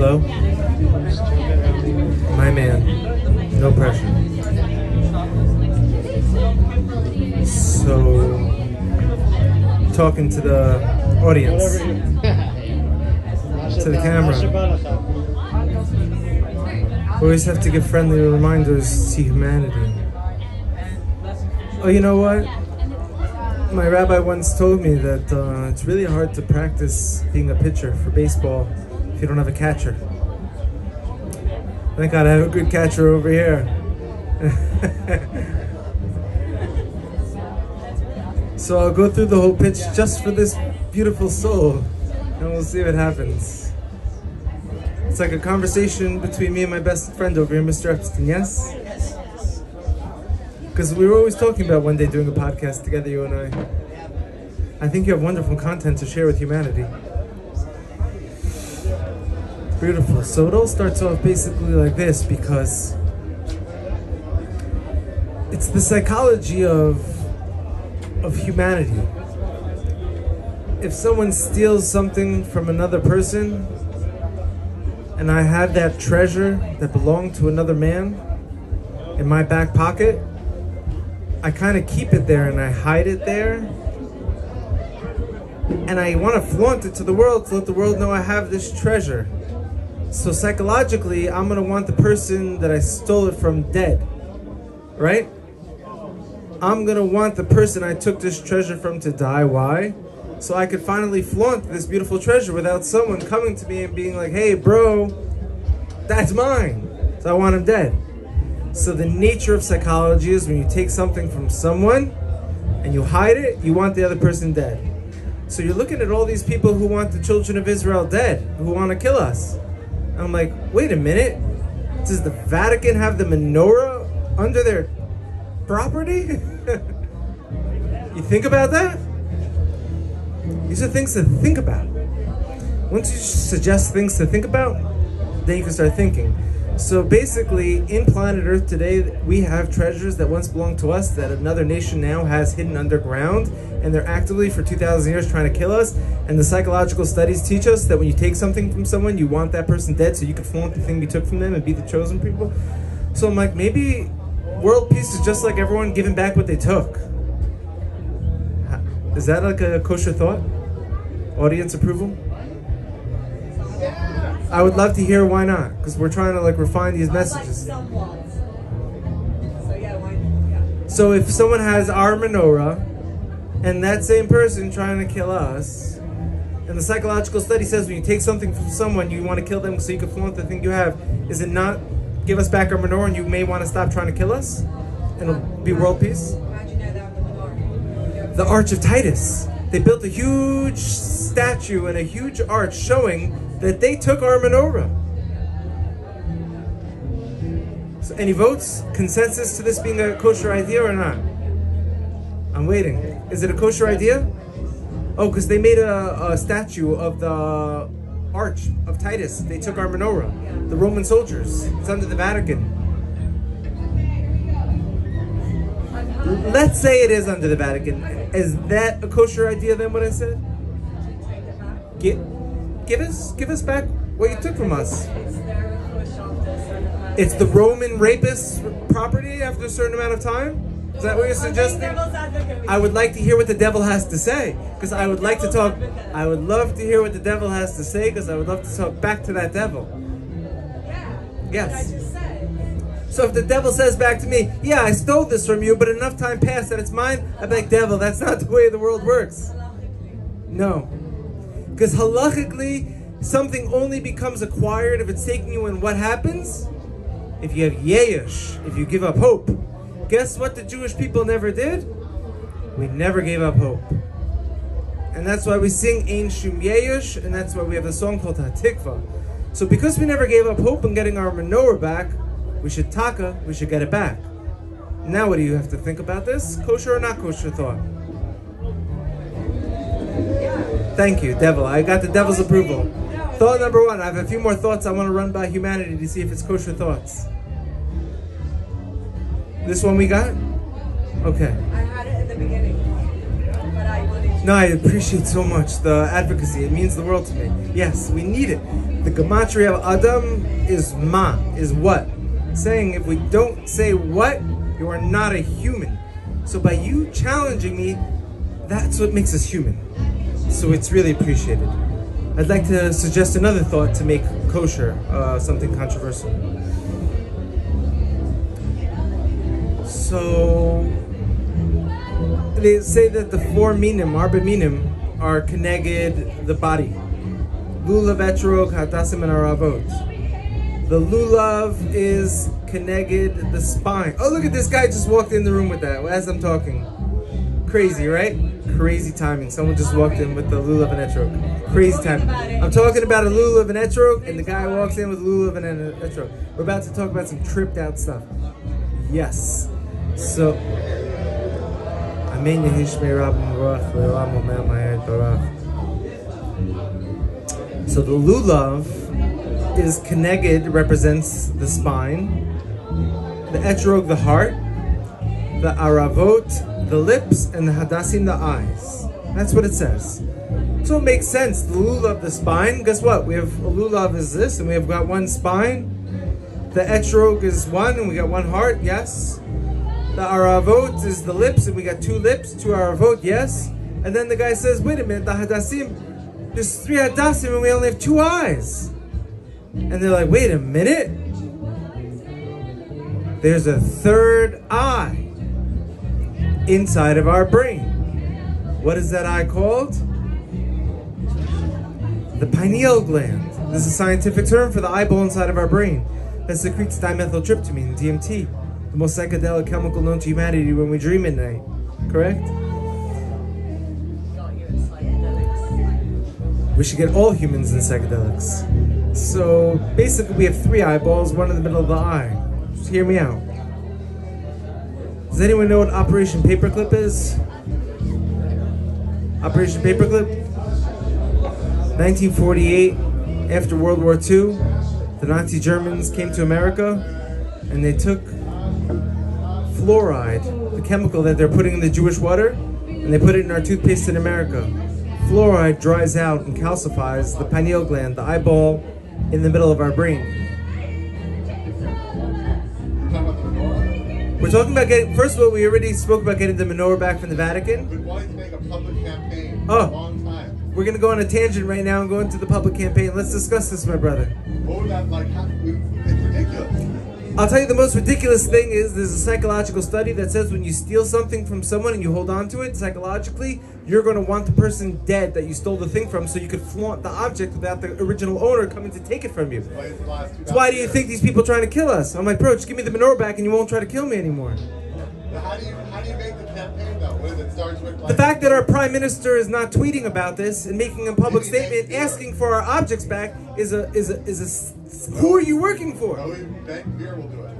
Slow? My man. No pressure. So, talking to the audience. To the camera. We always have to give friendly reminders to humanity. Oh, you know what? My rabbi once told me that it's really hard to practice being a pitcher for baseball if you don't have a catcher. Thank God I have a good catcher over here. So I'll go through the whole pitch just for this beautiful soul, and we'll see what happens. It's like a conversation between me and my best friend over here, Mr. Epstein, yes? Because we were always talking about one day doing a podcast together, you and I. I think you have wonderful content to share with humanity. Beautiful. So it all starts off basically like this, because it's the psychology of humanity. If someone steals something from another person, and I have that treasure that belonged to another man in my back pocket, I kind of keep it there and I hide it there. And I want to flaunt it to the world to let the world know I have this treasure. So psychologically, I'm going to want the person that I stole it from dead. Right? I'm going to want the person I took this treasure from to die. Why? So I could finally flaunt this beautiful treasure without someone coming to me and being like, hey bro, that's mine. So I want him dead. So the nature of psychology is when you take something from someone and you hide it, you want the other person dead. So you're looking at all these people who want the children of Israel dead, who want to kill us. And I'm like, wait a minute. Does the Vatican have the menorah under their property? You think about that? These are things to think about. Once you suggest things to think about, then you can start thinking. So basically, in planet Earth today, we have treasures that once belonged to us that another nation now has hidden underground, and they're actively for 2,000 years trying to kill us. And the psychological studies teach us that when you take something from someone, you want that person dead so you can flaunt the thing you took from them and be the chosen people. So I'm like, maybe world peace is just like everyone giving back what they took. Is that like a kosher thought? Audience approval? I would love to hear why not, because we're trying to like refine these messages. So if someone has our menorah, and that same person trying to kill us, and the psychological study says when you take something from someone, you want to kill them so you can flaunt the thing you have, is it not give us back our menorah and you may want to stop trying to kill us? And it'll be world peace? How'd you know that was the menorah? The Arch of Titus. They built a huge statue and a huge arch showing that they took our menorah. So any votes? Consensus to this being a kosher idea or not? I'm waiting. Is it a kosher idea? Oh, because they made a statue of the Arch of Titus. They took our menorah. The Roman soldiers. It's under the Vatican. Let's say it is under the Vatican. Is that a kosher idea then, what I said? Give us back what you took from us. It's the Roman rapist's property after a certain amount of time? Is that what you're suggesting? I would like to hear what the devil has to say, because I would like to talk. I would love to hear what the devil has to say, because I would love to talk back to that devil. Yes. So if the devil says back to me, yeah, I stole this from you, but enough time passed that it's mine, I'd be like, devil, that's not the way the world works. No. Because halachically, something only becomes acquired if it's taking you in what happens? If you have yesh, if you give up hope. Guess what the Jewish people never did? We never gave up hope. And that's why we sing Ein Shum Yesh, and that's why we have a song called HaTikva. So because we never gave up hope in getting our menorah back, we should get it back. Now what do you have to think about this? Kosher or not kosher thought? Thank you, devil. I got the devil's approval. Thought number one. I have a few more thoughts I want to run by humanity to see if it's kosher thoughts. This one we got? Okay. I had it at the beginning, but I wanted to No, I appreciate so much the advocacy. It means the world to me. Yes, we need it. The gematria of Adam is ma, is what. Saying if we don't say what, you are not a human. So by you challenging me, that's what makes us human. So it's really appreciated. I'd like to suggest another thought to make kosher, something controversial. So they say that the four minim, arba minim, are keneged the body. Lulav, etrog, hadasim, and aravot. The lulav is keneged the spine. Oh, look at this guy just walked in the room with that as I'm talking. Crazy, right? Crazy timing. Someone just walked in with the lulav and etrog. Crazy timing. I'm talking about a lulav and etrog, and the guy walks in with lulav and an etrog. We're about to talk about some tripped out stuff. Yes. So, Amen Yehishmei Rabbi Merach Le'olam Omer Ma'er Torah. So the lulav is keneged, represents the spine, the etrog, the heart, the aravot, the lips, and the hadassim, the eyes. That's what it says. So it makes sense. The lulav, the spine. Guess what? We have a lulav is this, and we have got one spine. The etrog is one, and we got one heart. Yes. The aravot is the lips, and we got two lips, two aravot. Yes. And then the guy says, "Wait a minute, the hadassim. There's three hadassim, and we only have two eyes." And they're like, "Wait a minute. There's a third eye inside of our brain. What is that eye called? The pineal gland. This is a scientific term for the eyeball inside of our brain that secretes dimethyltryptamine, DMT, the most psychedelic chemical known to humanity when we dream at night. Correct? We should get all humans in psychedelics. So basically we have three eyeballs, one in the middle of the eye. Just hear me out. Does anyone know what Operation Paperclip is? Operation Paperclip? 1948, after World War II, the Nazi Germans came to America and they took fluoride, the chemical that they're putting in the Jewish water, and they put it in our toothpaste in America. Fluoride dries out and calcifies the pineal gland, the eyeball in the middle of our brain. We're talking about getting, first of all, we already spoke about getting the menorah back from the Vatican. We wanted to make a public campaign for a long time. We're going to go on a tangent right now and go into the public campaign. Let's discuss this, my brother. What would that like have to be? It's ridiculous. I'll tell you the most ridiculous thing is there's a psychological study that says when you steal something from someone and you hold on to it, psychologically, you're going to want the person dead that you stole the thing from so you could flaunt the object without the original owner coming to take it from you. So why do you think these people are trying to kill us? I'm like, bro, just give me the menorah back and you won't try to kill me anymore. How do you make the campaign though? When it starts with like, The fact that our prime minister is not tweeting about this and making a public statement asking for our objects back is a who are you working for? Ben Beer will do it.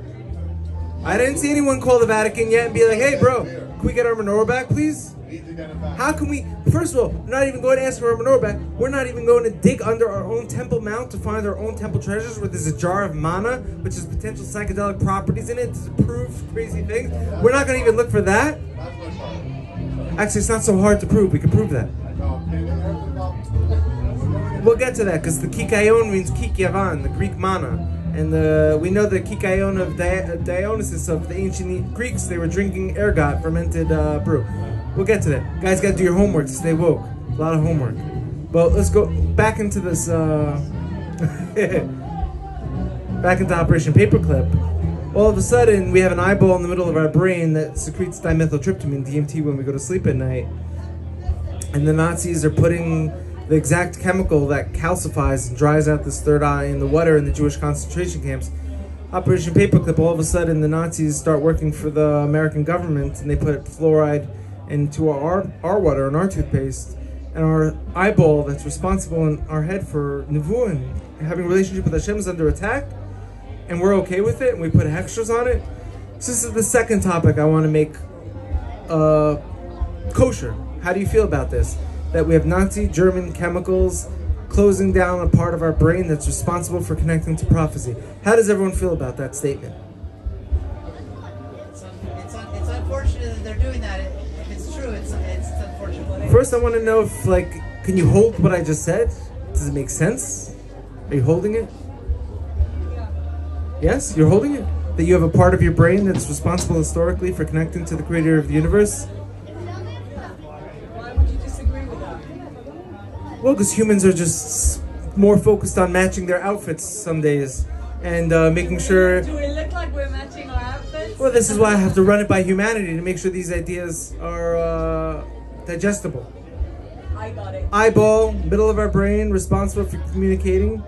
I didn't see anyone call the Vatican yet and be like, hey bro, can we get our menorah back please? We need to get it back. How can we, first of all, we're not even going to ask for our menorah back. We're not even going to dig under our own temple mount to find our own temple treasures where there's a jar of manna, which has potential psychedelic properties in it to prove crazy things. We're not going to even look for that. That's what's hard. Actually, it's not so hard to prove. We can prove that. We'll get to that because the kikayon means kikyavan, the Greek manna. And we know the kikayon of Dionysus of the ancient Greeks, they were drinking ergot, fermented brew. We'll get to that. Guys, got to do your homework to stay woke. A lot of homework. Well, let's go back into this, back into Operation Paperclip. All of a sudden, we have an eyeball in the middle of our brain that secretes dimethyltryptamine, DMT, when we go to sleep at night. And the Nazis are putting the exact chemical that calcifies and dries out this third eye in the water in the Jewish concentration camps. Operation Paperclip, all of a sudden the Nazis start working for the American government and they put fluoride into our water and our toothpaste, and our eyeball that's responsible in our head for nevuah and having a relationship with Hashem is under attack, and we're okay with it and we put extras on it. So this is the second topic I want to make kosher. How do you feel about this? That we have Nazi German chemicals closing down a part of our brain that's responsible for connecting to prophecy. How does everyone feel about that statement? It's unfortunate that they're doing that. If it's true, it's unfortunate. First, I want to know if, like, can you hold what I just said? Does it make sense? Are you holding it? Yes, you're holding it? That you have a part of your brain that's responsible historically for connecting to the creator of the universe? Why would you disagree with that? Well, because humans are just more focused on matching their outfits some days and making sure... Do we look like we're matching our outfits? Well, this is why I have to run it by humanity to make sure these ideas are digestible. I got it. Eyeball, middle of our brain, responsible for communicating.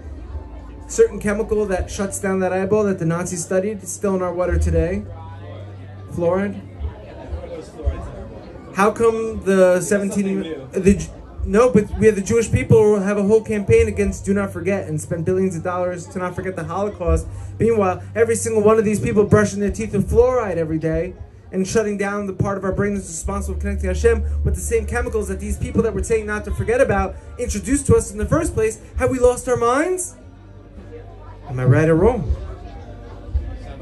Certain chemical that shuts down that eyeball that the Nazis studied. It's still in our water today. Fluoride. How come the 17... No, but we have the Jewish people have a whole campaign against do not forget and spend billions of dollars to not forget the Holocaust. Meanwhile, every single one of these people brushing their teeth with fluoride every day and shutting down the part of our brain that's responsible for connecting Hashem with the same chemicals that these people that we're saying not to forget about introduced to us in the first place. Have we lost our minds? Am I right or wrong?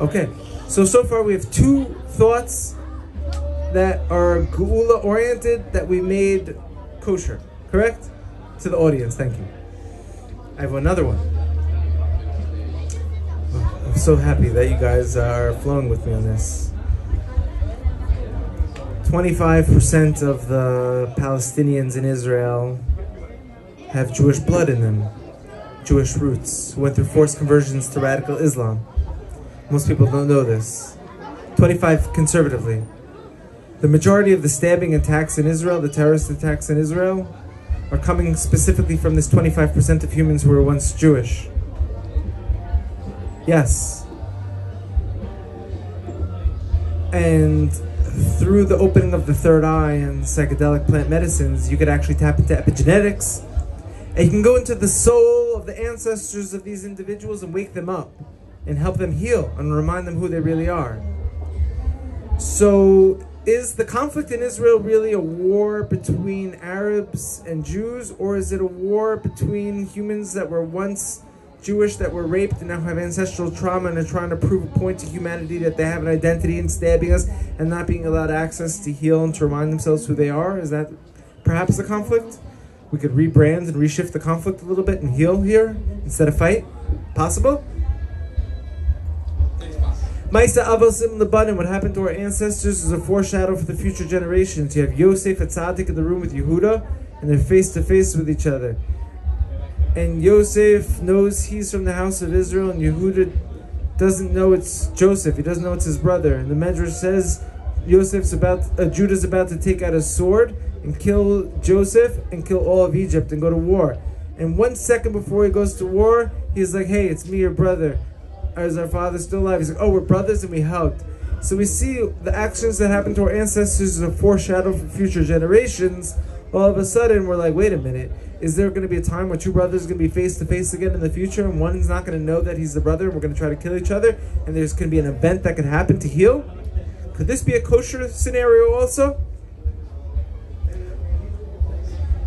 Okay, so far we have two thoughts that are Geula oriented that we made kosher. Correct? To the audience, thank you. I have another one. Oh, I'm so happy that you guys are flowing with me on this. 25% of the Palestinians in Israel have Jewish blood in them, Jewish roots, who went through forced conversions to radical Islam. Most people don't know this. 25 conservatively. The majority of the stabbing attacks in Israel, the terrorist attacks in Israel, are coming specifically from this 25% of humans who were once Jewish. Yes. And through the opening of the third eye and psychedelic plant medicines, you could actually tap into epigenetics, and you can go into the soul of the ancestors of these individuals and wake them up and help them heal and remind them who they really are. So, is the conflict in Israel really a war between Arabs and Jews, or is it a war between humans that were once Jewish, that were raped and now have ancestral trauma and are trying to prove a point to humanity that they have an identity and stabbing us and not being allowed access to heal and to remind themselves who they are? Is that perhaps the conflict? We could rebrand and reshift the conflict a little bit and heal here instead of fight? Possible? Maisa Avasim Labanim, what happened to our ancestors is a foreshadow for the future generations. You have Yoseph and Tzaddik in the room with Yehuda, and they're face to face with each other. And Yoseph knows he's from the house of Israel, and Yehuda doesn't know it's Joseph. He doesn't know it's his brother. And the Medrash says Judah's about to take out a sword and kill Joseph and kill all of Egypt and go to war. And 1 second before he goes to war, he's like, "Hey, it's me, your brother. Is our father still alive?" He's like, "Oh, we're brothers," and we hugged. So we see the actions that happened to our ancestors as a foreshadow for future generations. All of a sudden, we're like, wait a minute. Is there going to be a time where two brothers are going to be face to face again in the future, and one's not going to know that he's the brother, and we're going to try to kill each other, and there's going to be an event that could happen to heal? Could this be a kosher scenario also?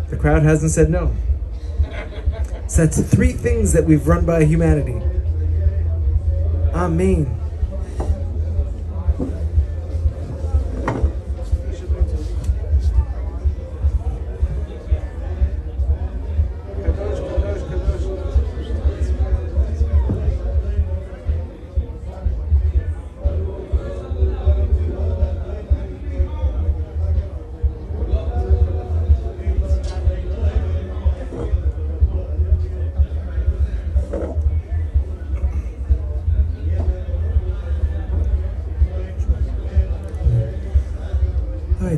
The crowd hasn't said no. So that's three things that we've run by humanity. Amen.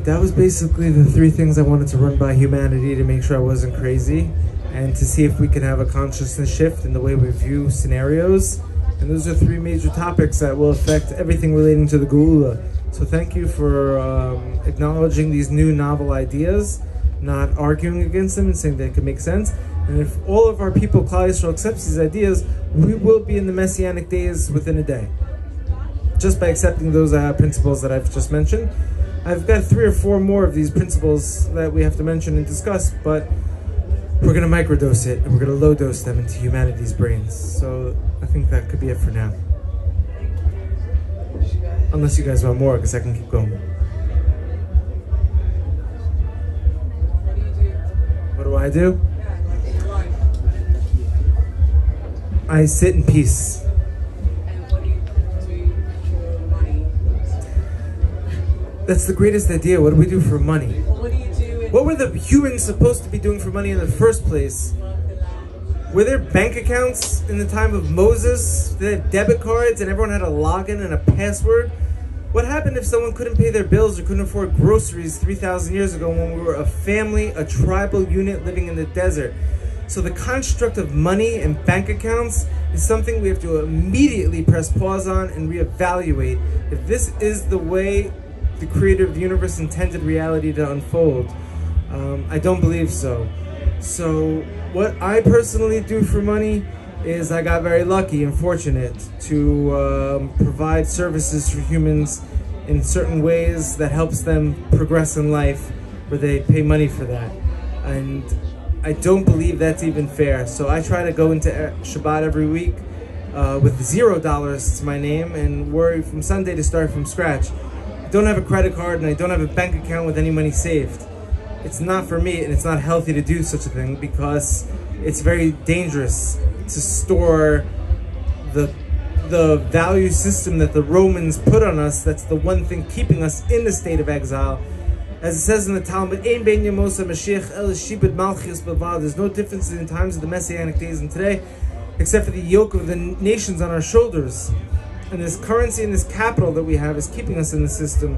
That was basically the three things I wanted to run by humanity to make sure I wasn't crazy and to see if we could have a consciousness shift in the way we view scenarios. And those are three major topics that will affect everything relating to the Geula. So thank you for acknowledging these new novel ideas, not arguing against them and saying they could make sense. And if all of our people, Klal Yisrael, accepts these ideas, we will be in the Messianic days within a day. Just by accepting those principles that I've just mentioned. I've got 3 or 4 more of these principles that we have to mention and discuss, but we're going to microdose it, and we're going to low dose them into humanity's brains. So I think that could be it for now. Unless you guys want more, because I can keep going. I do? Yeah, like in your life. I sit in peace. And what do you do for money? That's the greatest idea. What do we do for money? Or what do you do in What were the humans supposed to be doing for money in the first place? work the land? Were there bank accounts in the time of Moses? Did they have debit cards and everyone had a login and a password? What happened if someone couldn't pay their bills or couldn't afford groceries 3,000 years ago when we were a family, a tribal unit living in the desert? So the construct of money and bank accounts is something we have to immediately press pause on and reevaluate. If this is the way the creator of the universe intended reality to unfold, I don't believe so. So what I personally do for money is I got very lucky and fortunate to provide services for humans in certain ways that helps them progress in life, where they pay money for that. And I don't believe that's even fair. So I try to go into Shabbat every week with $0 to my name and worry from Sunday to start from scratch. I don't have a credit card and I don't have a bank account with any money saved. It's not for me, and it's not healthy to do such a thing because it's very dangerous to store the value system that the Romans put on us. That's the one thing keeping us in the state of exile. As it says in the Talmud, there's no difference in times of the Messianic days and today, except for the yoke of the nations on our shoulders. And this currency and this capital that we have is keeping us in the system.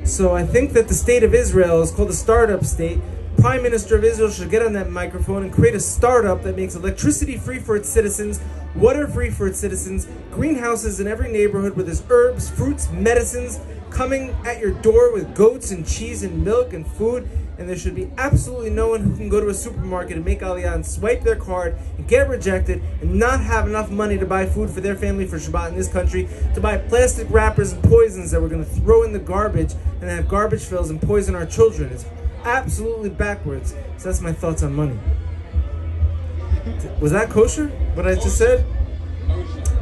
So I think that the state of Israel is called a startup state. Prime Minister of Israel should get on that microphone and create a startup that makes electricity free for its citizens, water free for its citizens, greenhouses in every neighborhood where there's herbs, fruits, medicines coming at your door with goats and cheese and milk and food. And there should be absolutely no one who can go to a supermarket and make aliyah and swipe their card and get rejected and not have enough money to buy food for their family for Shabbat in this country, to buy plastic wrappers and poisons that we're going to throw in the garbage and have garbage fills and poison our children. It's absolutely backwards. So that's my thoughts on money. Was that kosher, what I just said?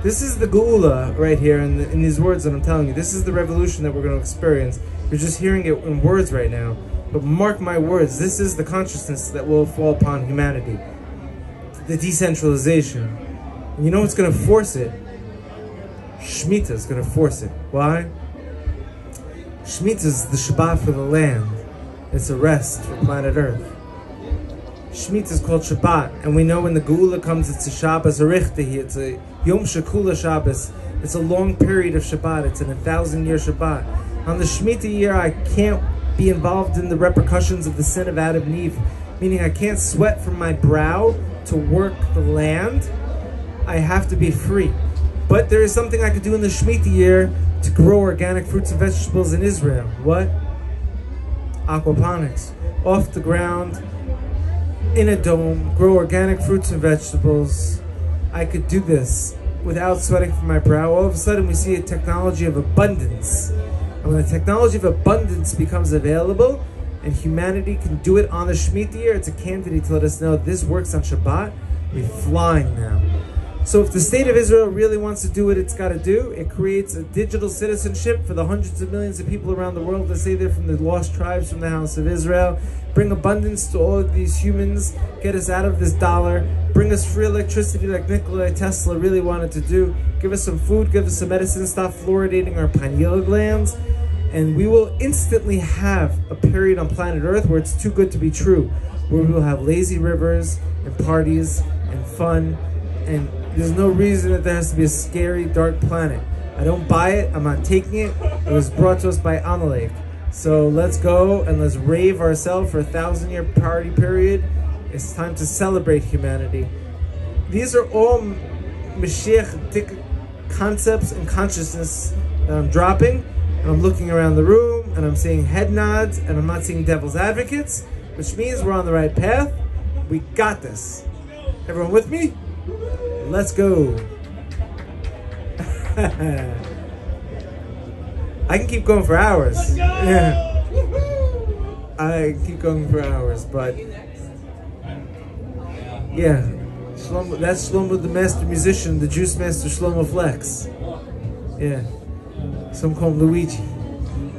This is the geula right here in these words that I'm telling you. This is the revolution that we're going to experience. You're just hearing it in words right now. But mark my words, this is the consciousness that will fall upon humanity. The decentralization. And you know what's going to force it? Shemitah is going to force it. Why? Shemitah is the Shabbat for the land. It's a rest for planet Earth. Shemitah is called Shabbat, and we know when the Geula comes, it's a Shabbos Arichtahi, it's a Yom Shekula Shabbos. It's a long period of Shabbat. It's an 1,000-year Shabbat. On the Shemitah year, I can't be involved in the repercussions of the sin of Adam and Eve, meaning I can't sweat from my brow to work the land. I have to be free. But there is something I could do in the Shemitah year to grow organic fruits and vegetables in Israel. What? Aquaponics. Off the ground, in a dome, grow organic fruits and vegetables. I could do this without sweating from my brow. All of a sudden we see a technology of abundance. And when the technology of abundance becomes available and humanity can do it on the Shemitah year, it's a candidate to let us know this works on Shabbat. We're flying now. So if the state of Israel really wants to do what it's got to do, it creates a digital citizenship for the hundreds of millions of people around the world that say they're from the lost tribes from the house of Israel. Bring abundance to all of these humans. Get us out of this dollar. Bring us free electricity like Nikola Tesla really wanted to do. Give us some food, give us some medicine, stop fluoridating our pineal glands. And we will instantly have a period on planet Earth where it's too good to be true. Where we will have lazy rivers and parties and fun. And there's no reason that there has to be a scary, dark planet. I don't buy it. I'm not taking it. It was brought to us by Amalek. So let's go and let's rave ourselves for a 1,000-year party period. It's time to celebrate humanity. These are all Mashiach concepts and consciousness that I'm dropping. And I'm looking around the room and I'm seeing head nods and I'm not seeing devil's advocates, which means we're on the right path. We got this. Everyone with me? Let's go. I can keep going for hours. Let's go! Yeah. I can keep going for hours, but yeah. Shlomo, that's Shlomo the master musician, the juice master Shlomo Flex. Yeah. Some call him Luigi.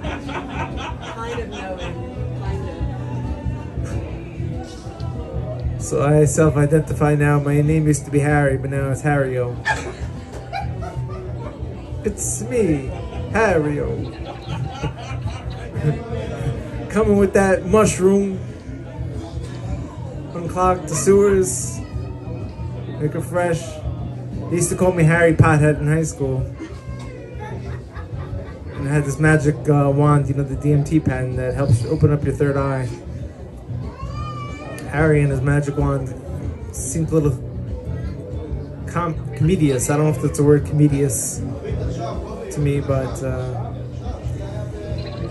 Kind of know him. Kind So I self-identify now. My name used to be Harry, but now it's Harryo. It's me, Harryo. Coming with that mushroom. Unclog the sewers. Make it fresh. They used to call me Harry Pothead in high school. And I had this magic wand, you know, the DMT pen that helps open up your third eye. Harry and his magic wand seemed a little comedious. I don't know if that's a word, comedious, to me, but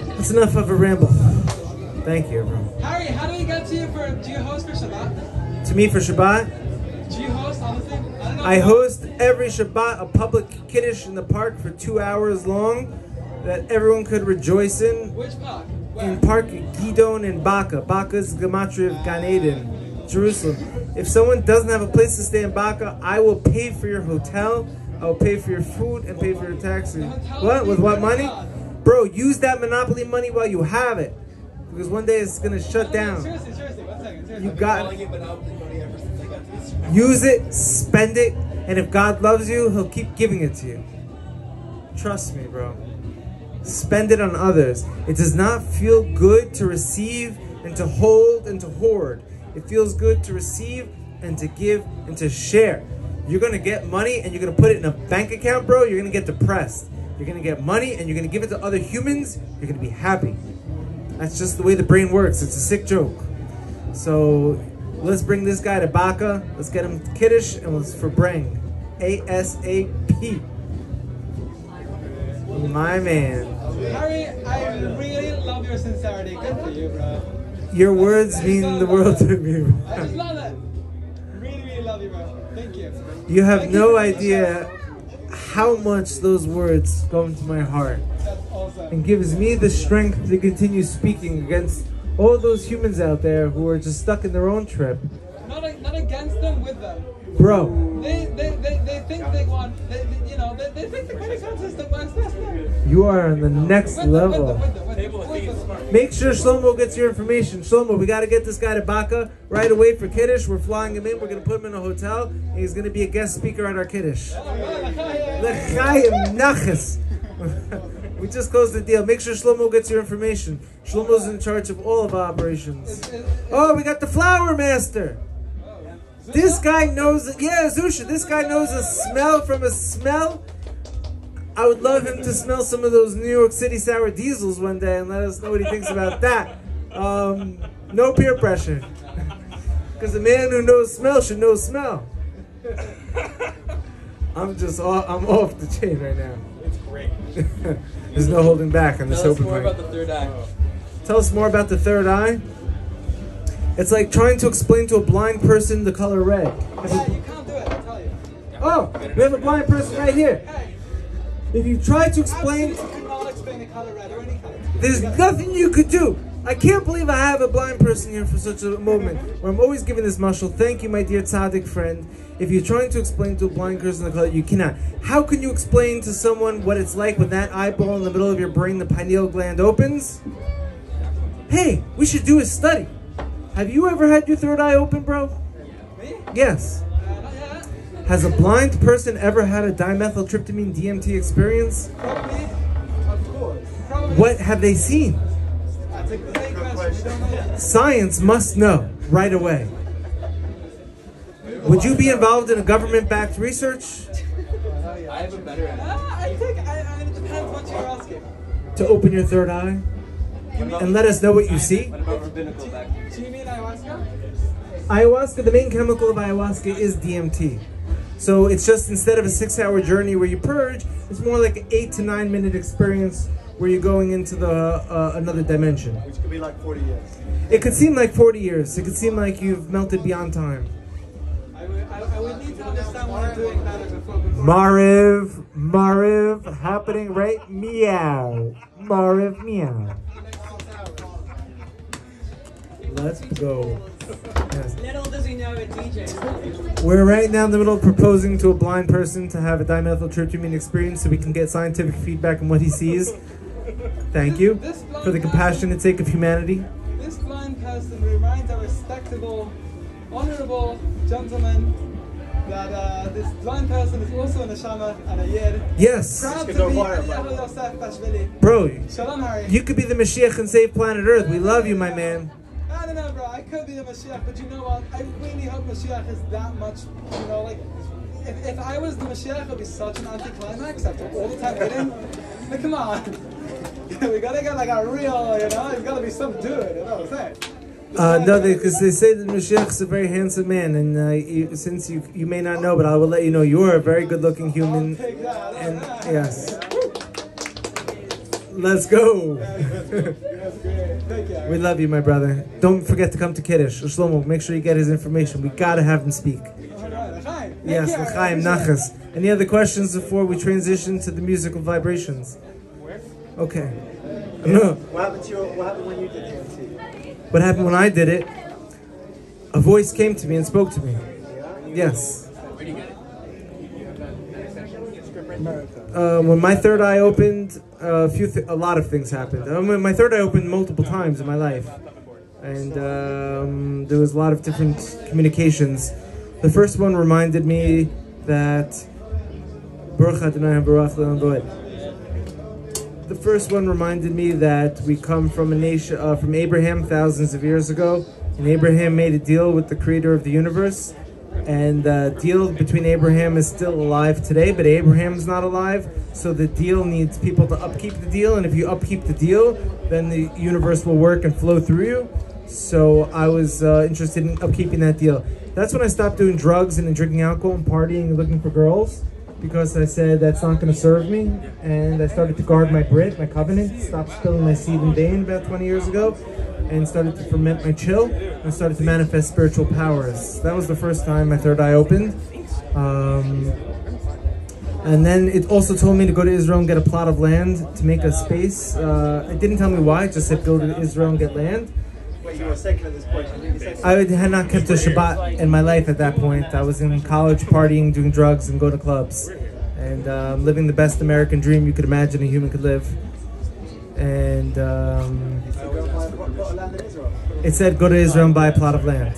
that's enough of a ramble. Thank you, everyone. Harry, how do we get to you do you host for Shabbat? To me for Shabbat? Do you host, honestly? I don't know. I host every Shabbat a public kiddush in the park for 2 hours long that everyone could rejoice in. Which park? In Park Gidon and Baka. Baka is Gematria of Gan Eden, Jerusalem. If someone doesn't have a place to stay in Baka, I will pay for your hotel, I will pay for your food, and pay for your taxi. What? With what money? Bro, use that Monopoly money while you have it. Because one day it's going to shut down. Seriously, 1 second. Seriously. You got it. Use it, spend it, and if God loves you, He'll keep giving it to you. Trust me, bro. Spend it on others. It does not feel good to receive and to hold and to hoard. It feels good to receive and to give and to share. You're going to get money and you're going to put it in a bank account, bro. You're going to get depressed. You're going to get money and you're going to give it to other humans. You're going to be happy. That's just the way the brain works. It's a sick joke. So let's bring this guy to Baka. Let's get him kiddush and let's for bring. ASAP. My man. Harry, I really love your sincerity. Good for you, bro. Your words mean the world to me. I just love it. Really love you, bro. Thank you. You have no idea how much those words go into my heart. That's awesome. And gives me the strength to continue speaking against all those humans out there who are just stuck in their own trip. Not against them, with them. Bro. They think they want, they think the credit card system works best there. You are on the next level. With them. Make sure Shlomo gets your information. Shlomo, we got to get this guy to Baka right away for Kiddush. We're flying him in. We're going to put him in a hotel. And he's going to be a guest speaker at our Kiddush. L'chaim Nachas. We just closed the deal. Make sure Shlomo gets your information. Shlomo's in charge of all of our operations. Oh, we got the flower master. This guy knows, Zusha, this guy knows a smell from a smell. I would love him to smell some of those New York City sour diesels one day and let us know what he thinks about that. No peer pressure. Because a man who knows smell should know smell. I'm off the chain right now. It's great. There's no holding back on this open Tell us more mic. about the third eye. Tell us more about the third eye. It's like trying to explain to a blind person the color red. Yeah, you can't do it, I'll tell you. Oh, we have a blind person right here. Hey, If you try to explain, absolutely cannot explain the color red or any color. there's nothing you could do. I can't believe I have a blind person here for such a moment where I'm always giving this mashal. Thank you, my dear tzaddik friend. If you're trying to explain to a blind person the color, you cannot. How can you explain to someone what it's like when that eyeball in the middle of your brain, the pineal gland, opens? Hey, we should do a study. Have you ever had your third eye open, bro? Me? Yes. Not yet. Has a blind person ever had a dimethyltryptamine DMT experience? Probably. Of course. Probably. What have they seen? That's a great question. We don't know yet. Science must know right away. Would you be involved in a government-backed research I have a better answer. I think it depends what you're asking. to open your third eye and let us know what you see? What about rabbinical back? Do you mean ayahuasca? Ayahuasca, the main chemical of ayahuasca is DMT. So it's just instead of a 6-hour journey where you purge, it's more like an 8 to 9 minute experience where you're going into the another dimension. Which could be like 40 years. It could seem like 40 years. It could seem like you've melted beyond time. I would need to understand what I'm doing better before. Mariv, happening right meow. Mariv, meow. Let's go. Yes. Little does he know a DJ. We're right now in the middle of proposing to a blind person to have a dimethyltryptamine experience so we can get scientific feedback on what he sees. Thank you for the compassionate sake of humanity. This blind person remains a respectable honorable gentleman that this blind person is also a neshama and a yid. Yes. Proud to be Yoseph Bashvili. Bro, Shalom, Harry. you could be the Mashiach and save planet Earth. We love you, my man. I don't know, bro. I could be the Mashiach, but you know what? I really hope Mashiach is that much, you know, like, if I was the Mashiach, it would be such an anticlimax after all the time hidden. Like, come on. We gotta get like a real, you know, it's gotta be some dude, you know what I'm saying? No, because they say that Mashiach is a very handsome man, and since you may not know, but I will let you know, you are a very good-looking human. I'll take that. And yes, let's go. That's great. Thank you. We love you, my brother. Don't forget to come to Kiddush. Shlomo, make sure you get his information. We gotta have him speak. Yes, l'chaim, nachas. Any other questions before we transition to the musical vibrations? Okay. No. What happened when you did it? What happened when I did it? A voice came to me and spoke to me. Yes. Where do you get it? When my third eye opened, a lot of things happened. When my third eye opened multiple times in my life, and there was a lot of different communications. The first one reminded me that the first one reminded me that we come from a nation, from Abraham thousands of years ago, and Abraham made a deal with the creator of the universe, and the deal between Abraham is still alive today, but Abraham's not alive, so the deal needs people to upkeep the deal, and if you upkeep the deal, then the universe will work and flow through you. So I was interested in upkeeping that deal. That's when I stopped doing drugs and drinking alcohol and partying and looking for girls, because I said that's not going to serve me, and I started to guard my Brit, my covenant, stopped spilling my seed in vain about 20 years ago, and started to ferment my chill, and started to manifest spiritual powers. That was the first time my third eye opened. And then it also told me to go to Israel and get a plot of land to make a space. It didn't tell me why, it just said go to Israel and get land. Wait, you were second at this point. I had not kept a Shabbat in my life at that point. I was in college partying, doing drugs, and going to clubs. And living the best American dream you could imagine a human could live. And it said go to Israel and buy a plot of land.